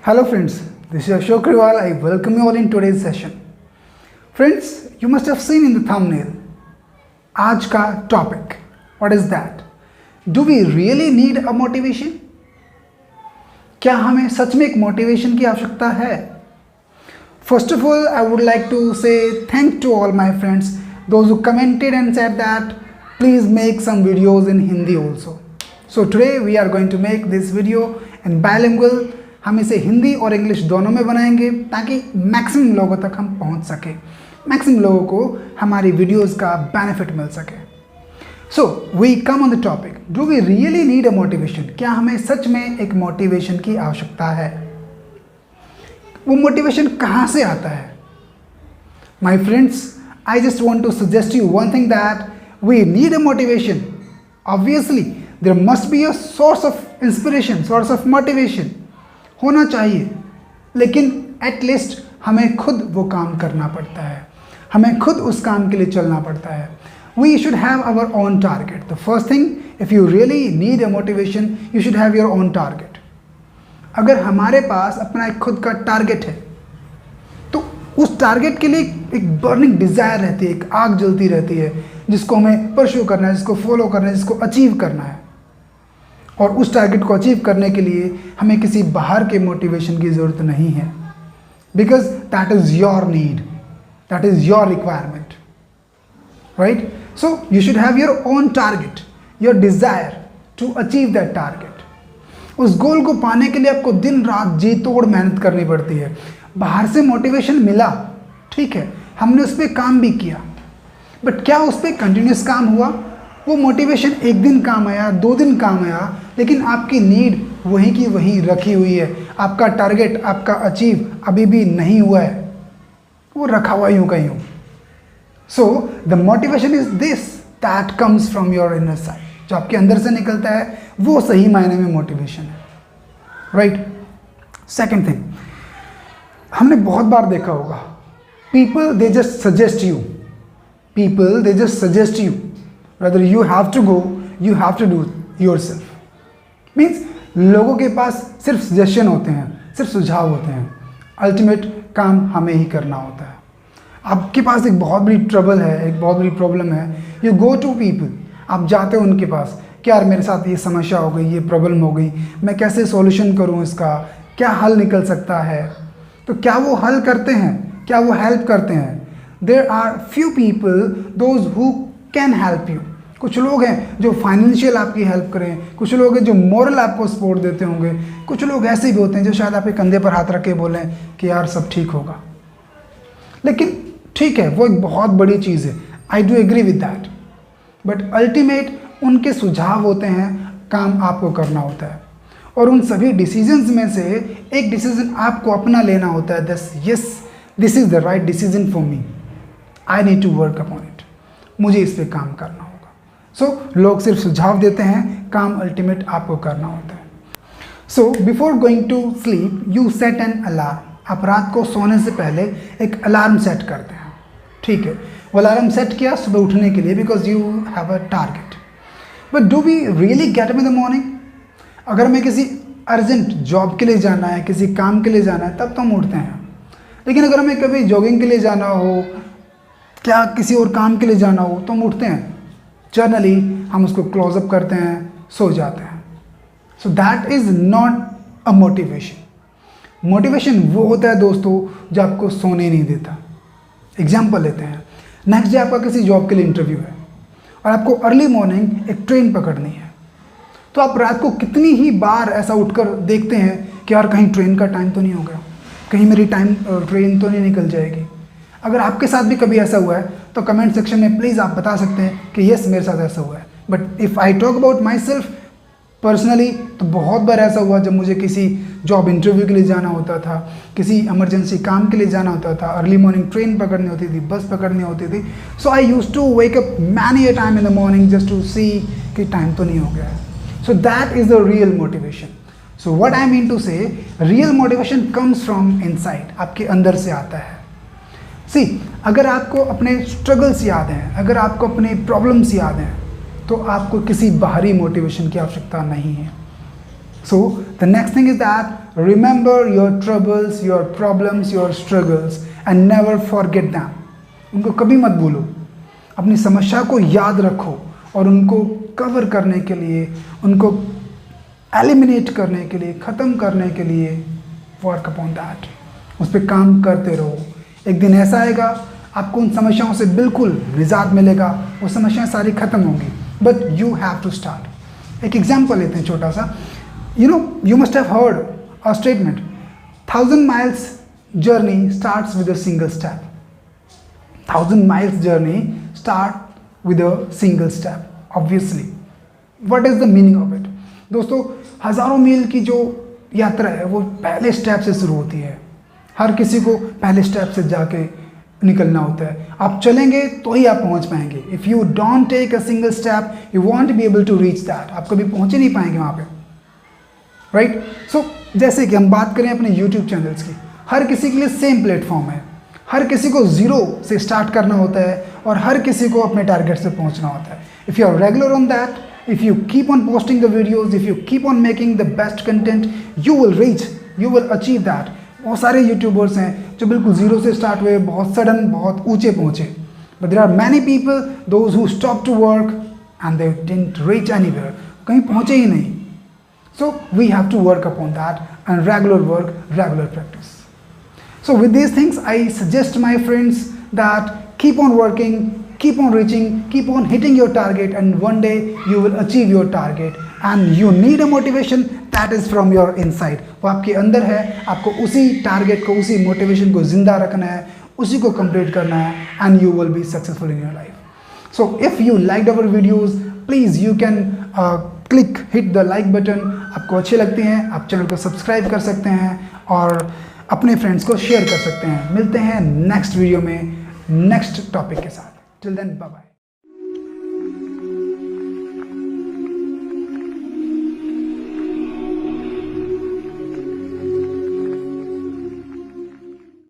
Hello friends, this is Ashok Riwal. I welcome you all in today's session. Friends, you must have seen in the thumbnail, आज का topic. What is that? Do we really need a motivation? क्या हमें सच में एक motivation की आवश्यकता है? First of all, I would like to say thank to all my friends, those who commented and said that please make some videos in Hindi also. So today we are going to make this video in bilingual. हम इसे हिंदी और English दोनों में बनाएंगे ताकि maximum लोगों तक हम पहुंच सके, मैक्सिमम लोगों को हमारी वीडियोस का बेनिफिट मिल सके. So we come on the topic, do we really need a motivation? क्या हमें सच में एक मोटिवेशन की आवश्यकता है? वो मोटिवेशन कहाँ से आता है? My friends, I just want to suggest you one thing, that we need a motivation. Obviously there must be a source of inspiration, source of motivation होना चाहिए, लेकिन एटलीस्ट हमें खुद वो काम करना पड़ता है, हमें खुद उस काम के लिए चलना पड़ता है. We should have our own target. The first thing, if you really need a motivation, you should have your own target. अगर हमारे पास अपना एक खुद का टारगेट है तो उस टारगेट के लिए एक बर्निंग डिज़ायर रहती है, एक आग जलती रहती है जिसको हमें परस्यू करना है, जिसको फॉलो करना है, जिसको अचीव करना है. और उस टारगेट को अचीव करने के लिए हमें किसी बाहर के मोटिवेशन की ज़रूरत नहीं है, because that is your need, that is your requirement, right? So you should have your own target, your desire to achieve that target. उस गोल को पाने के लिए आपको दिन रात जी तोड़ मेहनत करनी पड़ती है. बाहर से मोटिवेशन मिला, ठीक है, हमने उस पर काम भी किया, बट क्या उस पर कंटिन्यूस काम हुआ? वो मोटिवेशन एक दिन काम आया, 2 दिन काम आया, लेकिन आपकी नीड वहीं की वहीं रखी हुई है. आपका टारगेट, आपका अचीव अभी भी नहीं हुआ है, वो रखा हुआ यूं का यूं. So the motivation is this that comes from your inner side. जो आपके अंदर से निकलता है वो सही मायने में मोटिवेशन है, राइट? सेकेंड थिंग, हमने बहुत बार देखा होगा, people they just suggest you, people they just suggest you, rather you have to go, you have to do yourself. Means लोगों के पास सिर्फ सजेशन होते हैं, सिर्फ सुझाव होते हैं, अल्टीमेट काम हमें ही करना होता है. आपके पास एक बहुत बड़ी ट्रबल है, एक बहुत बड़ी प्रॉब्लम है, यू गो टू पीपल, आप जाते हो उनके पास कि यार मेरे साथ ये समस्या हो गई, ये प्रॉब्लम हो गई, मैं कैसे सॉल्यूशन करूँ इसका, क्या हल निकल सकता है? तो क्या वो हल करते हैं? क्या वो हेल्प करते हैं? There are few people those who can help you. कुछ लोग हैं जो फाइनेंशियल आपकी हेल्प करें, कुछ लोग हैं जो मॉरल आपको सपोर्ट देते होंगे, कुछ लोग ऐसे भी होते हैं जो शायद आपके कंधे पर हाथ रख के बोलें कि यार सब ठीक होगा. लेकिन ठीक है, वो एक बहुत बड़ी चीज़ है, I do agree with that, but ultimate उनके सुझाव होते हैं, काम आपको करना होता है. और उन सभी डिसीजंस में से एक डिसीजन आपको अपना लेना होता है, this yes this is the right decision for me, I need to work upon it, मुझे इस पर काम करना होगा. सो लोग सिर्फ सुझाव देते हैं, काम अल्टीमेट आपको करना होता है. So before going to sleep you set an alarm. आप रात को सोने से पहले एक अलार्म सेट करते हैं, ठीक है? वो अलार्म सेट किया सुबह उठने के लिए, because you have a target. But do we really get up in the morning? अगर हमें किसी अर्जेंट जॉब के लिए जाना है, किसी काम के लिए जाना है, तब तो हम उठते हैं. लेकिन अगर हमें कभी जॉगिंग के लिए जाना हो, क्या किसी और काम के लिए जाना हो, तो हम उठते हैं, जनरली हम उसको क्लोजअप करते हैं, सो जाते हैं. सो that is not a motivation. Motivation वो होता है दोस्तों जो आपको सोने नहीं देता. एग्जाम्पल लेते हैं, नेक्स्ट डे आपका किसी जॉब के लिए इंटरव्यू है और आपको अर्ली मॉर्निंग एक ट्रेन पकड़नी है, तो आप रात को कितनी ही बार ऐसा उठकर देखते हैं कि यार कहीं ट्रेन का टाइम तो नहीं हो गया, कहीं मेरी ट्रेन तो नहीं निकल जाएगी. अगर आपके साथ भी कभी ऐसा हुआ है तो कमेंट सेक्शन में प्लीज़ आप बता सकते हैं कि यस मेरे साथ ऐसा हुआ है. But if I talk about my self personally, तो बहुत बार ऐसा हुआ जब मुझे किसी जॉब इंटरव्यू के लिए जाना होता था, किसी इमरजेंसी काम के लिए जाना होता था, अर्ली मॉर्निंग ट्रेन पकड़नी होती थी, बस पकड़नी होती थी. So I use to wake up many a time in the morning just to see कि टाइम तो नहीं हो गया है. So that is the real motivation. So what I mean to say, real motivation comes from inside, आपके अंदर से आता है. सी, अगर आपको अपने स्ट्रगल्स याद हैं, अगर आपको अपने प्रॉब्लम्स याद हैं, तो आपको किसी बाहरी मोटिवेशन की आवश्यकता नहीं है. So the next thing is that remember your troubles, your problems, your struggles and never forget them. उनको कभी मत भूलो, अपनी समस्या को याद रखो और उनको कवर करने के लिए, उनको एलिमिनेट करने के लिए, ख़त्म करने के लिए वर्क अपॉन दैट, उस पर काम करते रहो। एक दिन ऐसा आएगा आपको उन समस्याओं से बिल्कुल निजात मिलेगा, वो समस्याएं सारी ख़त्म होंगी, but you have to start. एक एग्जाम्पल लेते हैं छोटा सा। You must have heard a statement, 1000 miles journey starts with a single step. 1000 miles journey start with a single step. Obviously, what is the meaning of it? दोस्तों, हज़ारों मील की जो यात्रा है वो पहले स्टेप से शुरू होती है। हर किसी को पहले स्टेप से जाके निकलना होता है। आप चलेंगे तो ही आप पहुंच पाएंगे। If you don't take a single step you won't be able to reach that. आप कभी पहुंच ही नहीं पाएंगे वहाँ पे, राइट? सो जैसे कि हम बात करें अपने यूट्यूब चैनल्स की, हर किसी के लिए सेम प्लेटफॉर्म है। हर किसी को ज़ीरो से स्टार्ट करना होता है और हर किसी को अपने टारगेट से पहुंचना होता है। If you are regular on that, if you keep on posting the videos, if you keep on making the best content, you will reach, you will achieve that. बहुत सारे यूट्यूबर्स हैं जो बिल्कुल ज़ीरो से स्टार्ट हुए, बहुत sudden बहुत ऊंचे पहुँचे, but there are many people those who stop to work and they didn't reach anywhere, कहीं पहुँचे ही नहीं। So we have to work upon that and regular work, regular practice. So with these things, I suggest my friends that keep on working, keep on reaching, keep on hitting your target, and one day you will achieve your target. And you need a motivation that is from your inside. वो आपके अंदर है, आपको उसी target को, उसी motivation को जिंदा रखना है, उसी को कंप्लीट करना है, and you will be successful in your life. So if you liked our videos, please you can hit the like button. आपको अच्छे लगते हैं आप चैनल को सब्सक्राइब कर सकते हैं और अपने फ्रेंड्स को शेयर कर सकते हैं। मिलते हैं नेक्स्ट वीडियो में नेक्स्ट टॉपिक के साथ। Till then bye bye.